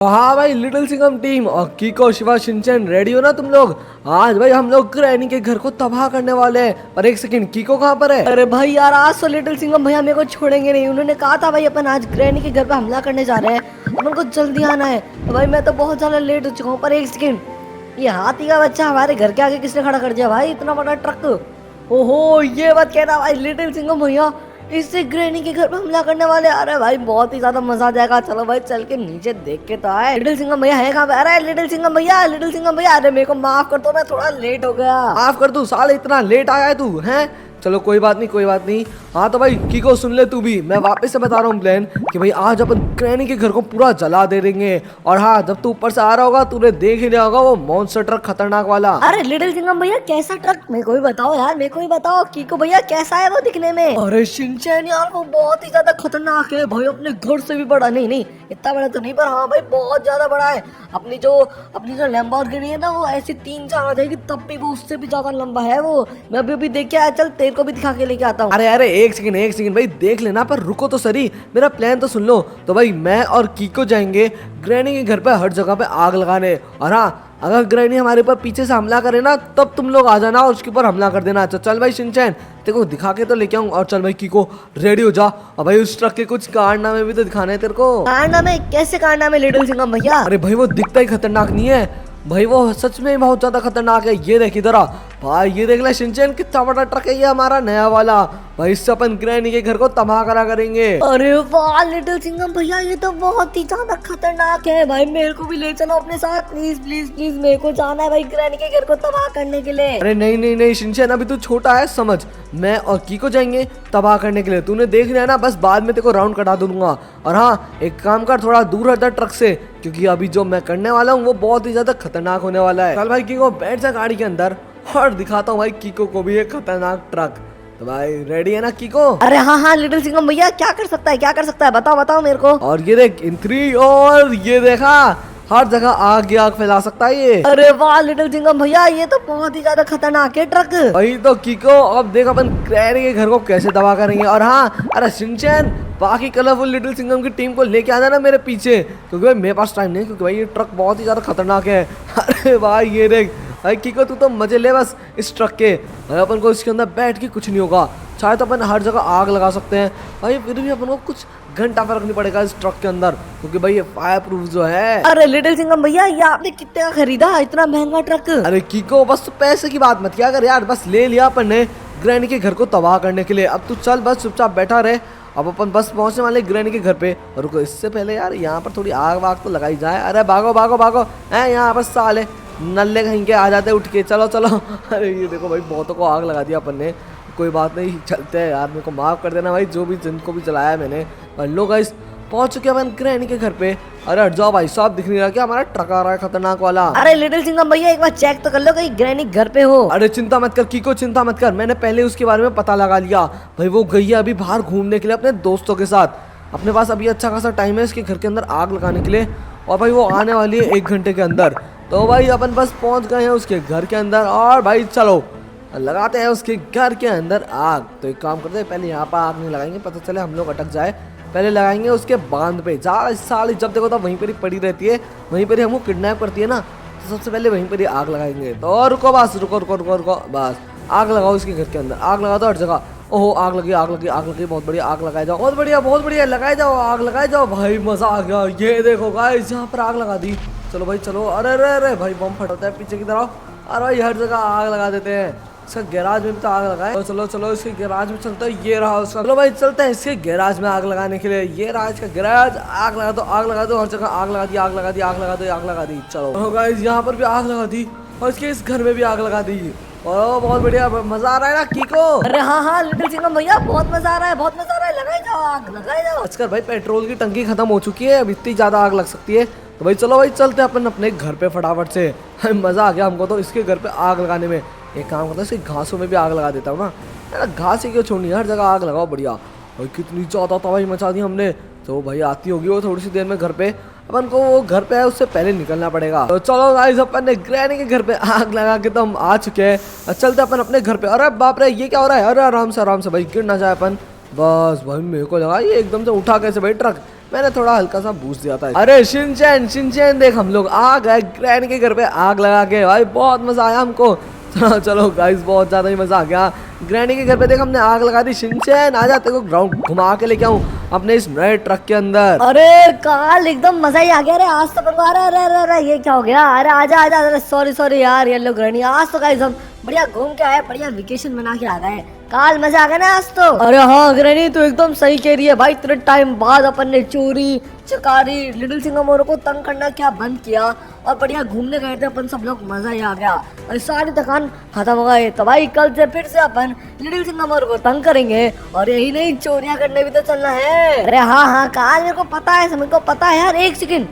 हाँ भाई, little Singham team और कीको शिवा शिनचैन रेडी हो ना तुम लोग। आज भाई हम लोग ग्रैनी के घर को तबाह करने वाले हैं। पर एक सेकंड, कीको कहाँ पर है? अरे भाई यार, आज तो लिटिल सिंघम भैया मेरे को छोड़ेंगे नहीं। उन्होंने कहा था भाई अपन आज ग्रैनी के घर पे हमला करने जा रहे हैं, अपन को जल्दी आना है। तो भाई मैं तो बहुत ज्यादा लेट हो चुका हूँ। पर एक सेकंड, ये हाथी का बच्चा हमारे घर के आगे किसने खड़ा कर दिया भाई? इतना बड़ा ट्रक। ओहो, ये बात कहना भाई लिटिल सिंघम भैया इससे ग्रैनी के घर पे हमला करने वाले। अरे भाई बहुत ही ज्यादा मजा आ जाएगा। चलो भाई चल के नीचे देख के तो आए। लिटिल सिंघम भैया है कहाँ पे? अरे लिटिल सिंघम भैया, लिटिल सिंघम भैया, अरे मेरे को माफ कर दो, मैं थोड़ा लेट हो गया। माफ कर तू साले, इतना लेट आया है तू हैं? चलो कोई बात नहीं, कोई बात नहीं। हाँ तो भाई कीको सुन ले तू भी, मैं वापस से बता रहा हूँ प्लान कि भाई आज अपन ग्रैनी के घर को पूरा जला दे देंगे। और हाँ, जब तू ऊपर से आ रहा होगा तूने देख ही लिया होगा वो मॉन्स्टर ट्रक खतरनाक वाला। अरे लिटिल सिंघम भैया कैसा ट्रक? मेरे को भी बताओ यार, मेरे को भी बताओ। कीको भैया कैसा है वो दिखने में? अरे शिनचैन यार, वो बहुत ही ज्यादा खतरनाक है भाई, अपने घर से भी बड़ा। नहीं नहीं, इतना बड़ा तो नहीं, पर हाँ भाई बहुत ज्यादा बड़ा है। अपनी जो लैम्बोर्गिनी है ना, वो ऐसी 3-4 आ जाएगी, तब भी वो उससे भी ज्यादा लंबा है वो। मैं अभी देख के आया, चल तेरे को भी दिखा के लेके आता हूँ। अरे अरे एक सेकंड भाई, देख लेना, पर रुको तो सही, मेरा प्लान तो सुन लो। तो भाई मैं और कीको जाएंगे ग्रैनी के घर पे हर जगह पे आग लगाने। और हाँ, अगर ग्रैनी हमारे ऊपर पीछे से हमला करे ना, तब तुम लोग आ जाना और उसके ऊपर हमला कर देना। तो चल भाई शिनचैन, तेरे को दिखा के तो लेके आऊँ। और चल भाई कीको रेडी हो जा। और भाई उस ट्रक के कुछ कारनामे भी तो दिखाने हैं तेरे को। कारनामे? कैसे कारनामे लिटिल सिंघम भैया? अरे भाई वो दिखता ही खतरनाक नहीं है भाई, वो सच में बहुत ज्यादा खतरनाक है। ये देख इधर आ भाई, ये देख ले शिनचैन, कितना बड़ा ट्रक है ये हमारा नया वाला। भाई इससे अपन ग्रैनी के घर को तबाह करा करेंगे। अरे वाह लिटिल सिंघम भैया, ये तो बहुत ही ज्यादा खतरनाक है भाई। मेरे को भी ले चलो अपने साथ, प्लीज प्लीज प्लीज। मेरे को जाना है भाई ग्रैनी के घर को तबाह करने के लिए। अरे नहीं नहीं नहीं शिनचैन, अभी तू छोटा है समझ। मैं और कीको जाएंगे तबाह करने के लिए, तूने देख लिया ना, बस बाद में तेरे को राउंड कटा दूंगा। और हाँ, एक काम कर, थोड़ा दूर हट जा ट्रक से, क्योंकि अभी जो मैं करने वाला हूँ वो बहुत ही ज्यादा खतरनाक होने वाला है। चल भाई कीको बैठ जा गाड़ी के अंदर और दिखाता हूँ भाई कीको को भी एक खतरनाक ट्रक। तो भाई रेडी है ना कीको? अरे हाँ हाँ लिटिल सिंघम भैया, क्या कर सकता है, क्या कर सकता है, बताओ बताओ मेरे को। और ये देख इन 3, और ये देखा, हर जगह आग ही आग फैला सकता है ये। अरे वाह लिटिल सिंघम भैया, ये तो बहुत ही ज्यादा खतरनाक है ट्रक। वही तो कीको, अब देख अपन ग्रैनी के घर को कैसे तबाह करेंगे। और हाँ, अरे शिनचैन, बाकी कलरफुल लिटिल सिंघम की टीम को लेके आना ना मेरे पीछे, क्योंकि भाई मेरे पास टाइम नहीं, क्योंकि भाई ये ट्रक बहुत ही ज्यादा खतरनाक है। अरे भाई ये देख भाई कीको, तू तो मजे ले बस इस ट्रक के। भाई अपन को इसके अंदर बैठ के कुछ नहीं होगा, शायद तो अपन हर जगह आग लगा सकते हैं भाई, फिर भी अपन को कुछ घंटा फर्क नहीं पड़ेगा इस ट्रक के अंदर, क्योंकि भाई ये फायर प्रूफ जो है। अरे लिटिल सिंघम भैया, ये आपने कितने का खरीदा, इतना महंगा ट्रक? अरे कीको बस तू पैसे की बात मत किया कर यार, बस ले लिया अपन ने ग्रैनी के घर को तबाह करने के लिए। अब तू चल बस चुपचाप बैठा रहे। अब अपन बस पहुंचने वाले ग्रैनी के घर पे। और रुको, इससे पहले यार यहाँ पर थोड़ी आग वाग तो लगाई जाए। अरे भागो भागो भागो, है यहाँ पर साले नल्ले कहीं के आ जाते उठ के, चलो चलो। अरे ये देखो भाई, बहुतों को आग लगा दिया अपन ने। कोई बात नहीं, चलते हैं यार, मेरे को माफ़ कर देना भाई, जो भी जिनको भी चलाया मैंने। और लो गाइस, पहुंच चुके अपन ग्रैनी के घर पे। अरे हट जाओ भाई, साहब दिख नहीं रहा क्या हमारा ट्रक आ रहा है खतरनाक वाला? अरे लिटिल सिंघम भैया, एक बार चेक तो कर लो कहीं ग्रैनी घर पे हो। अरे चिंता मत कर कीको, चिंता मत कर, मैंने पहले उसके बारे में पता लगा लिया। भाई वो गई है अभी बाहर घूमने के लिए अपने दोस्तों के साथ। अपने पास अभी अच्छा खासा टाइम है इसके घर के अंदर आग लगाने के लिए, और भाई वो आने वाली है 1 घंटे के अंदर। तो भाई अपन बस पहुंच गए हैं उसके घर के अंदर, और भाई चलो लगाते हैं उसके घर के अंदर आग। तो एक काम करते हैं, पहले यहाँ पर आग नहीं लगाएंगे, पता चले हम लोग अटक जाए। पहले लगाएंगे उसके बांध पे। साली जब देखो तो वहीं पर ही पड़ी रहती है, वहीं पर ही हमको किडनैप करती है ना, तो सबसे पहले वहीं पर ही आग लगाएंगे। तो रुको बस, रुको रुको रुको रुको बस, आग लगाओ इसके घर के अंदर, आग लगा दो हर जगह। ओहो आग लगी आग लगी आग लगी, बहुत बढ़िया, आग लगाए जाओ, बहुत बढ़िया लगाए जाओ, आग लगाए जाओ भाई, मजा आ गया। ये देखो गाइस, यहाँ पर आग लगा दी। चलो भाई चलो, अरे अरे अरे भाई बम फटता है पीछे की तरफ। अरे भाई हर जगह आग लगा देते हैं। इसका गैराज में भी तो आग लगाए। तो चलो चलो इसके गैराज में चलते हैं, ये रहा उसका। चलो भाई चलते हैं इसके गैराज में आग लगाने के लिए। ये रहा इसका गैराज, आग लगा दो आग लगा दो, हर जगह आग लगा दी आग लगा दी आग लगा दो आग लगा दी। चलो गाइस, यहाँ पर भी आग लगा दी, और इसके इस घर में भी आग लगा दी। और बहुत बढ़िया, मजा आ रहा है ना कीको? अरे हाँ हाँ लिटिल सिंघम भैया, बहुत मजा आ रहा है, बहुत मजा आ रहा है। लगाई जाओ आग, लगाई जाओ। आजकल भाई पेट्रोल की टंकी खत्म हो चुकी है, अब इतनी ज्यादा आग लग सकती है। तो भाई चलो भाई चलते हैं अपन अपने घर पे फटाफट से। मजा आ गया हमको तो इसके घर पे आग लगाने में। एक काम करता है, इसके घासों में भी आग लगा देता हूँ ना, यार घास ही क्यों छोड़नी, हर जगह आग लगाओ बढ़िया। और कितनी ज्यादा तबाही मचा दी हमने। तो भाई आती होगी वो थोड़ी सी देर में घर पे, अपन को वो घर पे है उससे पहले निकलना पड़ेगा। तो चलो गाइस, अपन ने ग्रैनी के घर पे आग लगा के तो हम आ चुके हैं। चलते अपन अपने घर पे। अरे बाप रे, ये क्या हो रहा है? अरे आराम से भाई, गिर ना जाए अपन। बस भाई, मेरे को लगा ये एकदम से उठा कैसे भाई ट्रक। मैंने थोड़ा हल्का सा बूस्ट दिया था। अरे शिनचैन शिनचैन देख, हम लोग आ गए ग्रैनी के घर पे आग लगा के। भाई बहुत मजा आया हमको। चलो चलो गाइस, बहुत ज्यादा ही मजा आ गया। ग्रैनी के घर पे देख हमने आग लगा दी। शिनचैन आ जाते को ग्राउंड घुमा के लेके आऊं अपने इस नए ट्रक के अंदर। अरे काल एकदम मजा ही आ गया। अरे आज तो बनवा रहा है। अरे ये क्या हो गया? अरे आजा आजा। अरे सॉरी सॉरी यार, ये लोग ग्रैनी आज तो गाइस हम बढ़िया घूम के आए, बढ़िया वेकेशन बना के आ गए। काल मजा आ गया ना आज तो। अरे हाँ ग्रैनी तू एकदम सही कह रही है भाई। इतने टाइम बाद अपन ने चोरी चकारी लिटिल सिंगापुर को तंग करना क्या बंद किया और बढ़िया घूमने गए थे अपन सब लोग। मजा ही आ गया और सारी थकान खत्म हो गई। तो भाई कल से फिर से अपन लिटिल सिंगापुर को तंग करेंगे और यही नहीं चोरियां करने भी तो चलना है। अरे हाँ हाँ काल मेरे को पता है, मेरे को पता है यार। एक सेकंड,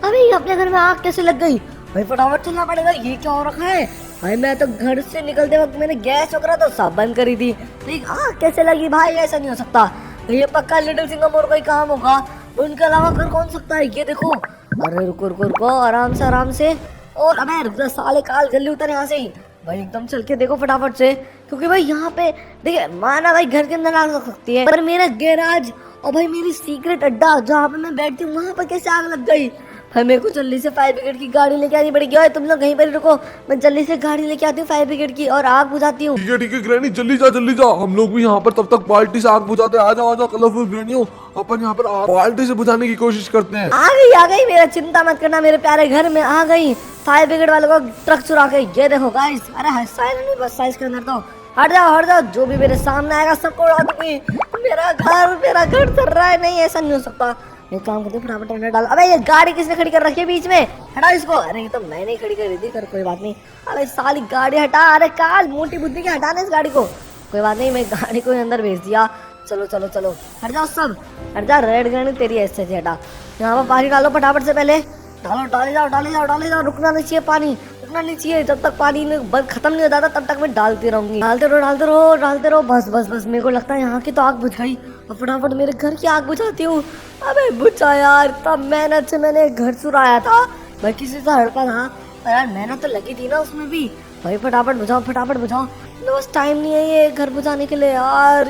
अभी अपने घर में आग कैसे लग गई? भाई फटाफट चलना पड़ेगा। ये क्या हो रखा है भाई? मैं तो घर से निकलते वक्त मैंने गैस वगैरह तो सब बंद करी थी, लेकिन आग कैसे लगी भाई? ऐसा नहीं हो सकता। ये पक्का लिटिल सिंगापुर का ही काम होगा, उनके अलावा घर कौन सकता है? ये देखो। अरे रुको रुको रुको, आराम से आराम से। और अबे रुक जा साले काल, जल्दी उतर यहाँ से ही भाई। एकदम चल के देखो फटाफट से, क्योंकि भाई यहाँ पे देखिए माना भाई घर के अंदर आग लग सकती है, पर मेरा गैराज और भाई मेरी सीक्रेट अड्डा जहाँ पे मैं बैठती हूँ वहाँ पर कैसे आग लग गई? भाई मेरे को जल्दी से फायर ब्रिगेड की गाड़ी लेके आनी पड़ेगी। और तुम लोग कहीं पर रुको, मैं जल्दी से गाड़ी लेके आती हूँ फायर ब्रिगेड की और आग बुझाती हूँ। ठीक है ग्रैनी, जल्दी जा जल्दी जा। हम लोग भी यहाँ पर तब तक बाल्टी से आग बुझाते हैं। आ जाओ कलरफुल ग्रैनियों, अपन यहाँ पर बाल्टी से बुझाने की कोशिश करते हैं। आ गई मेरा चिंता मत करना, मेरे प्यारे घर में आ गई फायर ब्रिगेड वालों को ट्रक चुरा के। ये देखो गाइस, अरे साइज बस साइज के अंदर तो हट जाओ। जो भी मेरे सामने आएगा सबको उड़ा दूंगी। मेरा घर चल रहा है। नहीं ऐसा नहीं हो सकता। एक काम करते फटाफट अंदर डाल। अबे ये गाड़ी किसने खड़ी कर रखी है बीच में? हटा इसको। अरे ये तो मैंने खड़ी कर दी, कर कोई बात नहीं। अबे साली गाड़ी हटा। अरे काल मोटी बुद्धि के हटाना इस गाड़ी को। कोई बात नहीं, मैं गाड़ी को अंदर भेज दिया। चलो चलो चलो हट जाओ सब, हट जा। रेड गाड़ी तेरी ऐसे से हटा। यहाँ पर पानी डालो फटाफट से, पहले डालो। डाले जाओ। रुकना नहीं चाहिए पानी, रुकना नहीं चाहिए। जब तक पानी खत्म नहीं हो जाता तब तक मैं डालती रहूंगी। डालते रहो। बस मेरे को लगता है यहाँ की तो आग बुझ गई। और फटाफट मेरे घर की आग बुझाती हूँ। अबे बुझा यार, तब मेहनत से मैंने घर चुराया था भाई, किसी से हड़पा था पर यार मेहनत तो लगी थी ना उसमें भी। भाई फटाफट बुझाओ। तो बस टाइम नहीं है ये घर बुझाने के लिए यार।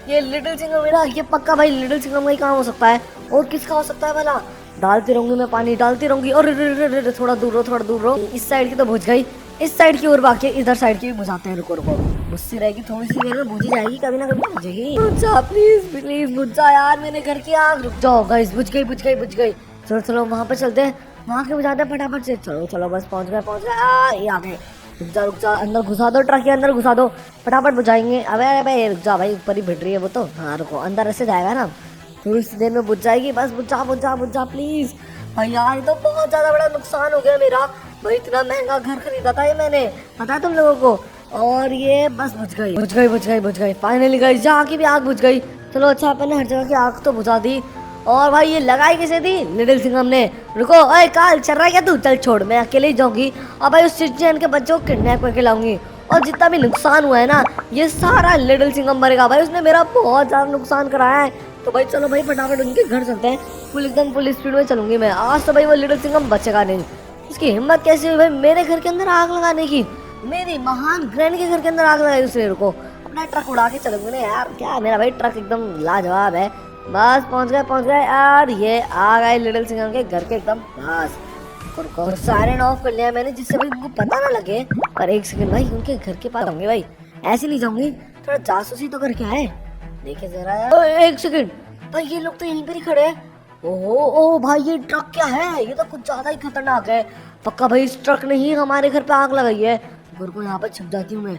ये लिटिल सिंगम मेरा, ये पक्का भाई लिटिल सिंगम का ही काम हो सकता है। और किसका हो सकता है भला? डालती रहूंगी मैं पानी, डालती रहूंगी। और थोड़ा दूर रहो। इस साइड की तो बुझ गई, इस साइड की और बाकी इधर साइड की भी बुझाते हैं। रुको मुझसे रहेगी, थोड़ी सी देर में बुझ जाएगी, कभी ना कभी बुझेगी। प्लीज बुझ जा यार मेरे घर की आग। रुक जाओ गाइस, बुझ गई। चलो वहाँ पर चलते हैं, वहाँ के बुझाते हैं फटाफट से। चलो बस पहुँच गए। ये आ गए। रुक जा, अंदर घुसा दो, ट्रक के अंदर घुसा दो, फटाफट बुझाएंगे। अबे रुक जा भाई, ऊपर ही भिड़ रही है वो तो। हाँ रुको, अंदर ऐसे जाएगा ना, थोड़ी सी देर में बुझ जाएगी। बस बुझ जा प्लीज। भाई यार ये तो बहुत ज्यादा बड़ा नुकसान हो गया मेरा भाई। इतना महंगा घर खरीदा था ये मैंने, पता है तुम लोगों को। और ये बस बुझ गई फाइनली गई। जहाँ की भी आग बुझ गई। चलो अच्छा, अपन ने हर जगह की आग तो बुझा दी। और भाई ये लगाई किसे थी? लिटिल सिंगम ने। रुको, ओए काल चल रहा है क्या तू? चल छोड़, मैं अकेले ही जाऊंगी। और भाई उस शिनचैन के बच्चों को किडनैप करके लाऊंगी। और जितना भी नुकसान हुआ है ना, ये सारा लिटिल सिंगम मरेगा भाई। उसने मेरा बहुत ज्यादा नुकसान कराया है। तो भाई चलो भाई फटाफट उनके घर चलते हैं। फुल स्पीड में चलूंगी मैं आज तो भाई। वो लिटिल सिंगम बचेगा नहीं। उसकी हिम्मत कैसी हुई भाई मेरे घर के अंदर आग लगाने की? मेरी महान ग्रैनी के घर के अंदर आग लगाई उसने। रुको, अपना ट्रक उड़ा के चलूंगी ना यार। क्या मेरा भाई ट्रक एकदम लाजवाब है। बस पहुंच गए यार। ये आ गए लिटिल सिंगम के घर के एकदम पास। और सायरन ऑफ कर लिया मैंने, जिससे भाई उनको पता ना लगे। पर एक सेकंड भाई, उनके घर के पास जाऊंगी भाई, ऐसे नहीं जाऊंगी। थोड़ा जासूसी तो करके आए, देखे जरा यार। एक सेकंड भाई, ये लोग तो यहीं पर ही खड़े हैं। ओह भाई, ये ट्रक क्या है? ये तो कुछ ज्यादा ही खतरनाक है। पक्का भाई इस ट्रक ने ही हमारे घर पे आग लगाई है। घर को यहाँ पर छुप जाती हूँ मैं।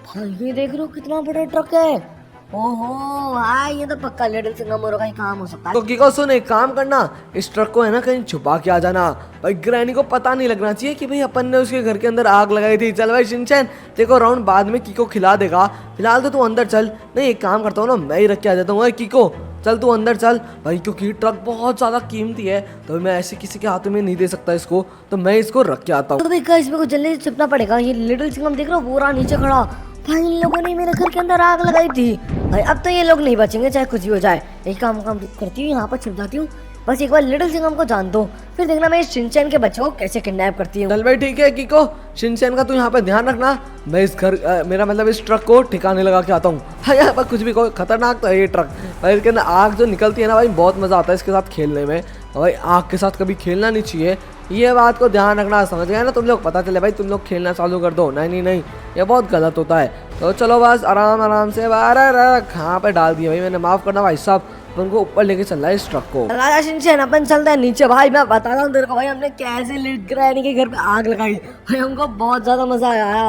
भाई ये देख लो कितना बड़ा ट्रक है। ओहो भाई, ये तो पक्का लिटिल सिंगापुर का ही काम हो सकता है। तो किको सुन, एक काम करना, इस ट्रक को है ना कहीं छुपा के आ जाना भाई। ग्रैनी को पता नहीं लगना चाहिए कि भाई अपन ने उसके घर के अंदर आग लगाई थी। चल भाई शिनचैन, देखो राउंड बाद में किको खिला देगा, फिलहाल तो तू अंदर चल। नहीं एक काम करता हूँ ना, मैं ही रख के आ जाता हूँ। किको चल तू अंदर चल भाई, क्योंकि ट्रक बहुत ज्यादा कीमती है तो मैं ऐसे किसी के हाथों में नहीं दे सकता इसको, तो मैं इसको रख के आता हूँ। तो भाई इसमें को जल्दी से छुपना पड़ेगा। ये लिटिल सिंगम देख रहा पूरा नीचे खड़ा। भाई इन लोगों ने मेरे घर के अंदर आग लगाई थी भाई। अब तो ये लोग नहीं बचेंगे चाहे कुछ भी हो जाए। एक काम करती हूँ, यहाँ पर छिप जाती हूँ। बस एक बार लिटिल सिंघम को जान दो, फिर देखना मैं इस शिनचैन के बच्चों को कैसे किडनैप करती हूँ। चल भाई ठीक है किको, शिनचैन का तू यहाँ पे ध्यान रखना, मैं इस घर मेरा मतलब इस ट्रक को ठिकाने लगा के आता हूँ। हाँ यहाँ पर कुछ भी कोई खतरनाक तो है ये ट्रक भाई, इसके अंदर आग जो निकलती है ना भाई, बहुत मजा आता है इसके साथ खेलने में। भाई आग के साथ कभी खेलना नहीं चाहिए, ये बात को ध्यान रखना, समझ गए ना तुम लोग। पता चले भाई तुम लोग खेलना चालू कर दो, नहीं नहीं नहीं, ये बहुत गलत होता है। तो चलो बस आराम आराम से, अरे कहाँ पे डाल दिया भाई मैंने, माफ करना भाई साहब, उनको ऊपर लेके चल रहा है इस ट्रक को। राजा शिनचैन अपन चलते हैं नीचे। भाई मैं बता रहा हूँ तेरे को भाई, हमने कैसे लिटिल ग्रैनी के घर पे आग लगाई भाई, हमको बहुत ज्यादा मजा आया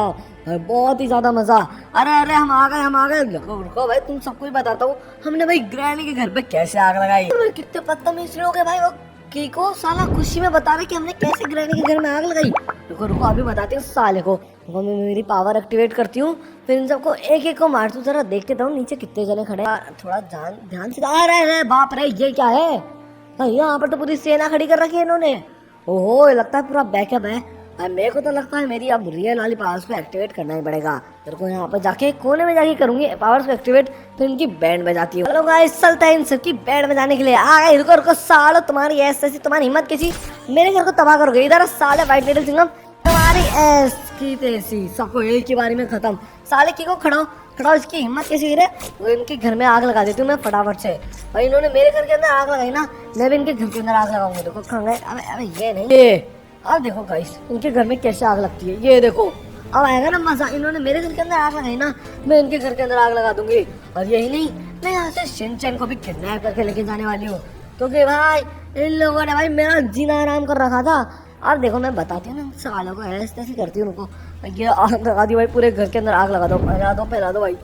भाई, बहुत ही ज्यादा मजा। अरे हम आ गए। रुको भाई, तुम सबको ही बताता हूँ, हमने भाई ग्रैनी के घर पे कैसे आग लगाई। कितने बदतमीज लोग हैं भाई, वो कीको साला खुशी में बता रहे कि हमने कैसे ग्रैनी के घर में आग लगाई। रुको अभी बताती हूँ साले को। मैं मेरी पावर एक्टिवेट करती हूँ, फिर इन सबको एक एक को मारती हूँ। जरा देखते तो नीचे कितने जने खड़े हैं, थोड़ा ध्यान से। अरे बाप रे, ये क्या है? यहाँ पर तो पूरी सेना खड़ी कर रखी है इन्होंने। ओहो, लगता है पूरा बैकअप है। मेरे को तो लगता है मेरी अब रियल वाली पावर्स को एक्टिवेट करना ही पड़ेगा। तेरे को यहाँ पर जाके कोने में जाके करूंगी पावर्स को एक्टिवेट, फिर इनकी बैंड बजाती हूँ। चलो गाइस चलते हैं इन सबकी बैंड बजाने के लिए। आ गए, रुको सालो, तुम्हारी ऐसी तुम्हारी हिम्मत कैसी मेरे घर को तबाह करोगे? इधर साले व्हाइट लिटिल सिंघम, तुम्हारी ऐस की तैसी, सबको एक ही बारी में खत्म। साले की को खड़ाओ, इसकी हिम्मत कैसी गिरे? वो इनके घर में आग लगा देती हूँ मैं फटाफट से। भाई इन्होंने मेरे घर के अंदर आग लगाई ना, मैं भी इनके घर के अंदर आग लगाऊंगा। देखो कहाँ गए? अबे ये नहीं, ये अब देखो गाइस इनके घर में कैसे आग लगती है, ये देखो। अब आएगा ना मजा। इन्होंने मेरे घर के अंदर आग लगाई ना, मैं इनके घर के अंदर आग लगा दूंगी। और यही नहीं, मैं यहाँ से शिनचैन को भी किडनैप करके लेके जाने वाली हूँ, क्योंकि भाई इन लोगों ने भाई मेरा जीना आराम कर रखा था। और देखो मैं बताती हूँ ना, सालों को ऐसे ऐसे करती हूँ उनको। ये आग लगा दी भाई, पूरे घर के अंदर आग लगा दो, फैला दो भाई,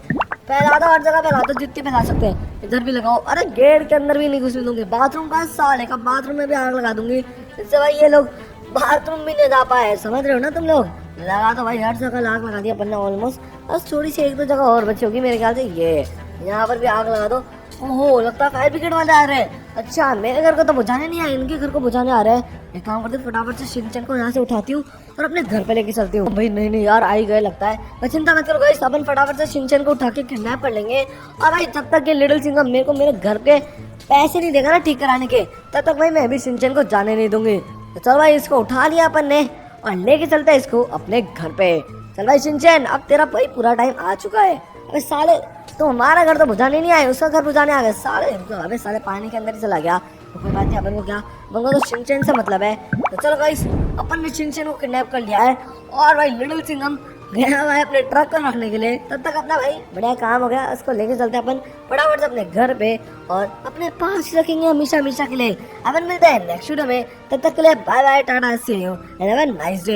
फैला दो, हर जगह फैला दो जितनी फैला सकते हैं। इधर भी लगाओ, अरे गेट के अंदर भी नहीं घुसने दूंगी। बाथरूम का साले का बाथरूम में भी आग लगा दूंगी, इससे भाई ये लोग बाथरूम भी नहीं जा पाए। समझ रहे हो ना तुम लोग? लगा तो भाई हर जगह आग लगा दिया अपन ने ऑलमोस्ट। बस थोड़ी सी एक दो जगह और बची होगी मेरे ख्याल से। ये यहाँ पर भी आग लगा दो। ओहो, लगता है फायर ब्रिगेड वाले आ रहे हैं। अच्छा, मेरे घर को तो बुझाने नहीं आए, इनके घर को बुझाने आ रहे हैं। एक काम करती हूँ, फटाफट से शिनचैन को यहाँ से उठाती हूँ और अपने घर पे लेके चलती हूँ। भाई नहीं यार, आ ही गए लगता है। मैं चिंता मत करो गाइस, अपन फटाफट से शिनचैन को उठा के किडनैप कर लेंगे। और भाई जब तक ये लिटिल सिंघम मेरे को मेरे घर के पैसे नहीं देगा ना ठीक कराने के, तब तक भाई मैं भी शिनचैन को जाने नहीं दूंगी। तो चल भाई, इसको उठा लिया अपन ने और लेके चलते हैं इसको अपने घर पे। चल भाई शिनचैन, अब तेरा भाई पूरा टाइम आ चुका है। अबे साले, तो हमारा घर तो बुझाने नहीं आए, उसका घर बुझाने आ गए साले। अबे साले पानी के अंदर ही चला गया। तो कोई बात नहीं, अपन को क्या, अपन को तो शिनचैन से मतलब है। तो चलो गाइस, अपन ने शिनचैन को किडनैप कर लिया है और भाई लिटिल सिंघम गया हुआ है अपने ट्रक को रखने के लिए। तब तक अपना भाई बढ़िया काम हो गया, उसको लेके चलते हैं अपन फटाफट से अपने घर पे और अपने पास रखेंगे हमेशा के लिए। अपन मिलते हैं नेक्स्ट वीडियो में, तब तक के लिए bye bye, tata, see you and have a nice day.